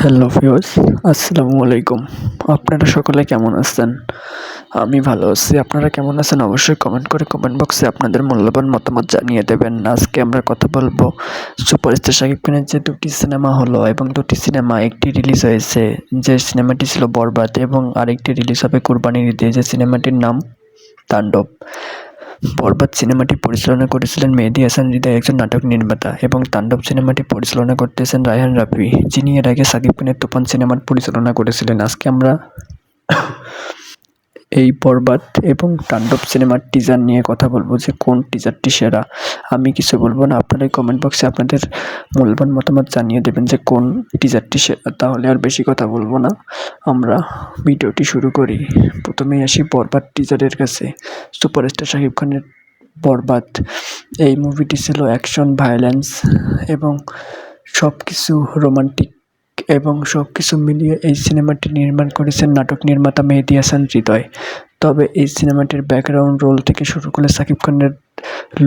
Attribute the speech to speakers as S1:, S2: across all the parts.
S1: Hello viewers, আসসালামু আলাইকুম। আপনারা সকলে কেমন আছেন? আমি ভালো আছি। আপনারা কেমন আছেন? অবশ্যই কমেন্ট করে কমেন্ট বক্সে আপনাদের মূল্যবান মতামত জানিয়ে দেবেন। আজকে আমরা কথা বলবো সুপারস্টার শাকিব খানের যে দুটি সিনেমা হলো এবং দুটি সিনেমা একটি রিলিজ হয়েছে, যে সিনেমাটি ছিল বরবাদ এবং আরেকটি রিলিজ হবে কুরবানির ঈদে, যে সিনেমাটির নাম তাণ্ডব। বরবাদ সিনেমাটি পরিচালনা করেছিলেন মেহেদী হাসান হৃদয়, একজন নাটক নির্মাতা, এবং তাণ্ডব সিনেমাটি পরিচালনা করতেছেন রায়হান রাফি, যিনি এর আগে সাকিব খানের তুফান সিনেমার পরিচালনা করেছিলেন। আজকে আমরা এই বরবাদ এবং তাণ্ডব সিনেমার টিজার নিয়ে কথা বলবো যে কোন টিজারটি সেরা। আমি কিছু বলবো না, আপনারাই কমেন্ট বক্সে আপনাদের মূল্যবান মতামত জানিয়ে দেবেন যে কোন টিজারটি সেরা। তাহলে আর বেশি কথা বলবো না, আমরা ভিডিওটি শুরু করি। প্রথমেই আসি বরবাদ টিজারের কাছে। সুপারস্টার শাকিব খানের বরবাদ এই মুভিটি ছিল অ্যাকশন, ভায়োলেন্স এবং সব কিছু রোমান্টিক, এবং সব কিছু মিলিয়ে এই সিনেমাটি নির্মাণ করেছেন নাটক নির্মাতা মেহেদী হাসান হৃদয়। তবে এই সিনেমাটির ব্যাকগ্রাউন্ড রোল থেকে শুরু করে সাকিব খানের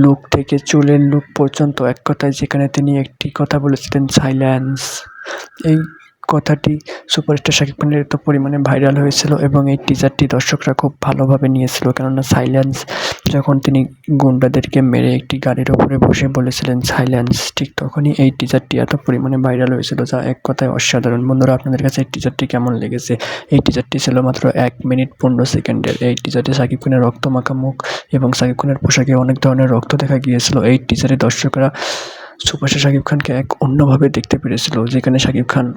S1: লুক থেকে চুলের লুক পর্যন্ত, এক কথায় যেখানে তিনি একটি কথা বলেছিলেন সাইলেন্স, এই কথাটি সুপারস্টার শাকিব খানের এত পরিমাণে ভাইরাল হয়েছিল এবং এই টিজারটি দর্শকরা খুব ভালোভাবে নিয়েছিল। কেননা সাইলেন্স, যখন তিনি গুন্ডাদেরকে মেরে একটি গাড়ির ওপরে বসে বলেছিলেন সাইলেন্স, ঠিক তখনই এই টিজারটি এত পরিমাণে ভাইরাল হয়েছিল, যা এক কথায় অসাধারণ। বন্ধুরা, আপনাদের কাছে এই টিজারটি কেমন লেগেছে? এই টিজারটি ছিল মাত্র 1 মিনিট 15 সেকেন্ডের। এই টিজারে শাকিব খানের রক্তমাখা মুখ এবং শাকিব খানের পোশাকে অনেক ধরনের রক্ত দেখা গিয়েছিল। এই টিজারে দর্শকরা সুপারস্টার শাকিব খানকে এক অন্যভাবে দেখতে পেরেছিল, যেখানে শাকিব খান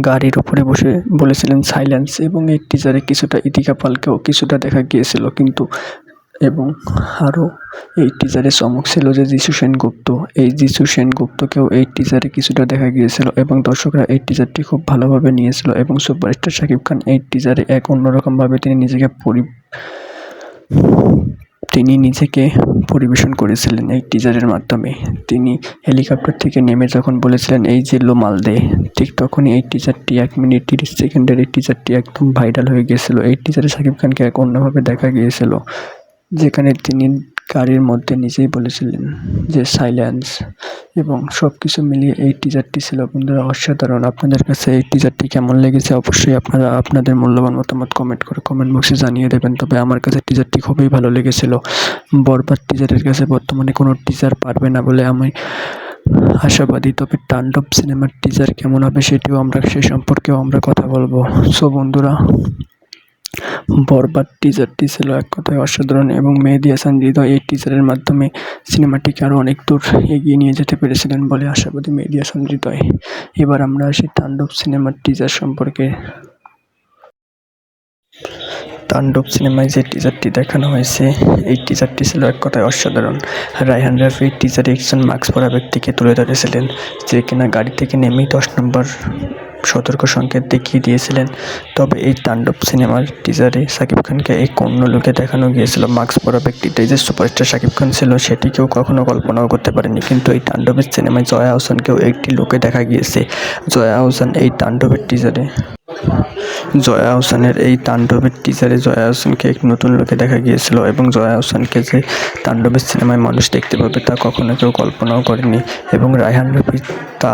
S1: গাড়ির উপরে বসে বলেছিলেন সাইলেন্স, এবং এই টিজারে কিছুটা ইতিকা পালকেও কিছুটা দেখা গিয়েছিল কিন্তু, এবং আরও এই টিজারে চমক ছিল যে যিশু সেনগুপ্ত, এই যিশু সেনগুপ্তকেও এই টিজারে কিছুটা দেখা গিয়েছিল এবং দর্শকরা এই টিজারটি খুব ভালোভাবে নিয়েছিল। এবং সুপারস্টার শাকিব খান এই টিজারে এক অন্যরকমভাবে তিনি নিজেকে পরিবেশন করেছিলেন এই টিজারের মাধ্যমে। তিনি হেলিকপ্টার থেকে নেমে যখন বলেছিলেন এই যে লো মালদে, ঠিক তখনই এই টিজারটি 1 মিনিট 30 সেকেন্ডের এই টিজারটি একদম ভাইরাল হয়ে গিয়েছিল। এই টিজারে শাকিব খানকে এক অন্যভাবে দেখা গিয়েছিল, যেখানে তিনি গাড়ির মধ্যে নিজেই বলেছিলেন যে সাইলেন্স, এবং সব কিছু মিলিয়ে এই টিজারটি ছিল বন্ধুরা অসাধারণ। আপনাদের কাছে এই টিজারটি কেমন লেগেছে অবশ্যই আপনারা আপনাদের মূল্যবান মতামত কমেন্ট করে কমেন্ট বক্সে জানিয়ে দেবেন। তবে আমার কাছে টিজারটি খুবই ভালো লেগেছিল। বরবাদ টিজারের কাছে বর্তমানে কোনো টিজার পারবে না বলে আমি আশাবাদী। তবে তাণ্ডব সিনেমার টিজার কেমন হবে সে সম্পর্কেও আমরা কথা বলবো। সো বন্ধুরা, বরবাদ টিজারটি ছিল এক কথায় অসাধারণ এবং মেহেদী হাসান হৃদয় এই টিজারের মাধ্যমে সিনেমাটিকে আরও অনেক দূর এগিয়ে নিয়ে যেতে পেরেছিলেন বলে আশাবাদী মেহেদী হাসান হৃদয়। এবার আমরা আসি তাণ্ডব সিনেমার টিজার সম্পর্কে। তাণ্ডব সিনেমায় যে টিজারটি দেখানো হয়েছে, এই টিজারটি ছিল এক কথায় অসাধারণ। রায়হান রাফি এই টিজারে একজন মাস্ক পরা ব্যক্তিকে তুলে ধরেছিলেন, যে কিনা গাড়ি থেকে নেমেই 10 নম্বর সতর্ক সংকেত দেখিয়ে দিয়েছিলেন। তবে এই তাণ্ডব সিনেমার টিজারে শাকিব খানকে এই অন্য লোকে দেখানো গিয়েছিল। মাস্ক পরা ব্যক্তিটাই যে সুপারস্টার শাকিব খান ছিল সেটি কেউ কখনো কল্পনাও করতে পারেনি, কিন্তু এই তাণ্ডবের সিনেমায় জয়া আহসানকেও একটি লোকে দেখা গিয়েছে। জয়া আহসান এই তাণ্ডবের টিজারে জয়া আহসানের এই তাণ্ডবের টিজারে জয়া আহসানকে এক নতুন লোকে দেখা গিয়েছিল, এবং জয়া আহসানকে যে তাণ্ডবের সিনেমায় মানুষ দেখতে পাবে তা কখনো কেউ কল্পনাও করেনি, এবং রায়হান রাফি তা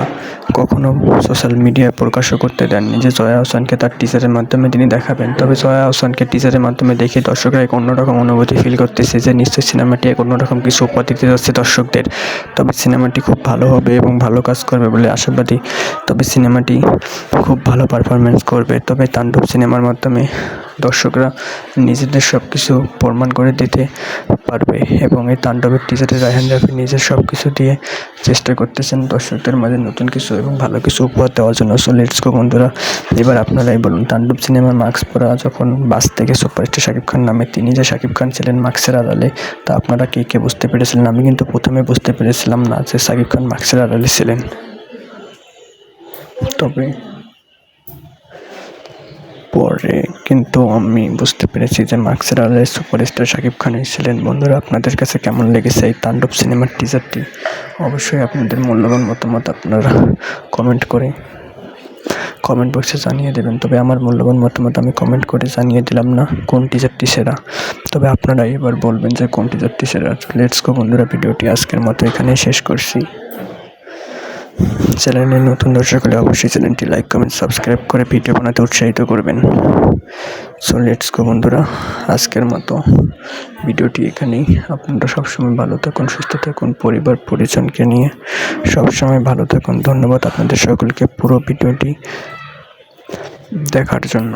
S1: কখনো সোশ্যাল মিডিয়ায় প্রকাশও করতে দেননি যে জয়া আহসানকে তার টিজারের মাধ্যমে তিনি দেখাবেন। তবে জয়া আহসানকে টিজারের মাধ্যমে দেখে দর্শকরা এক অন্যরকম অনুভূতি ফিল করতেছে যে নিশ্চয়ই সিনেমাটি এক অন্যরকম কিছু উপহার দিতে যাচ্ছে দর্শকদের। তবে সিনেমাটি খুব ভালো হবে এবং ভালো কাজ করবে বলে আশাবাদী। তবে সিনেমাটি খুব ভালো পারফরমেন্স করবে। তবে তাণ্ডব সিনেমার মাধ্যমে দর্শকরা নিজেদের সব কিছু প্রমাণ করে দিতে পারবে, এবং এই তাণ্ডবের টিজারে রায়হান রাফি নিজের সব কিছু দিয়ে চেষ্টা করতেছেন দর্শকদের মাঝে নতুন কিছু এবং ভালো কিছু উপহার দেওয়ার জন্য। সো লেটস গো বন্ধুরা, এবার আপনারাই বলুন, তাণ্ডব সিনেমার মাস্ক পরা যখন বাস থেকে সুপারস্টার শাকিব খান নামে, তিনি যে শাকিব খান ছিলেন মাস্কের আড়ালে, তা আপনারা কে কে বুঝতে পেরেছিলেন? আমি কিন্তু প্রথমে বুঝতে পেরেছিলাম না যে শাকিব খান মাস্কের আড়ালে ছিলেন, তবে পরে কিন্তু আমি বুঝতে পেরেছি যে মাস্কের আড়ালে সুপারস্টার শাকিব খানই ছিলেন। বন্ধুরা, আপনাদের কাছে কেমন লেগেছে এই তাণ্ডব সিনেমার টিজারটি? অবশ্যই আপনাদের মূল্যবান মতামত আপনারা কমেন্ট বক্সে জানিয়ে দেবেন। তবে আমার মূল্যবান মতামত আমি কমেন্ট করে জানিয়ে দিলাম না কোন টিজারটি সেরা, তবে আপনারা এবার বলবেন যে কোন টিজারটি সেরা। লেটস গো বন্ধুরা, ভিডিওটি আজকের মতো এখানেই শেষ করছি। চ্যানেলে নতুন দর্শক হলে অবশ্যই চ্যানেলটি লাইক কমেন্ট সাবস্ক্রাইব করে ভিডিও বানাতে উৎসাহিত করবেন। সো লেটস গো বন্ধুরা, আজকের মতো ভিডিওটি এখানেই। আপনারা সবসময় ভালো থাকুন, সুস্থ থাকুন, পরিবার পরিজনকে নিয়ে সবসময় ভালো থাকুন। ধন্যবাদ আপনাদের সকলকে পুরো ভিডিওটি দেখার জন্য।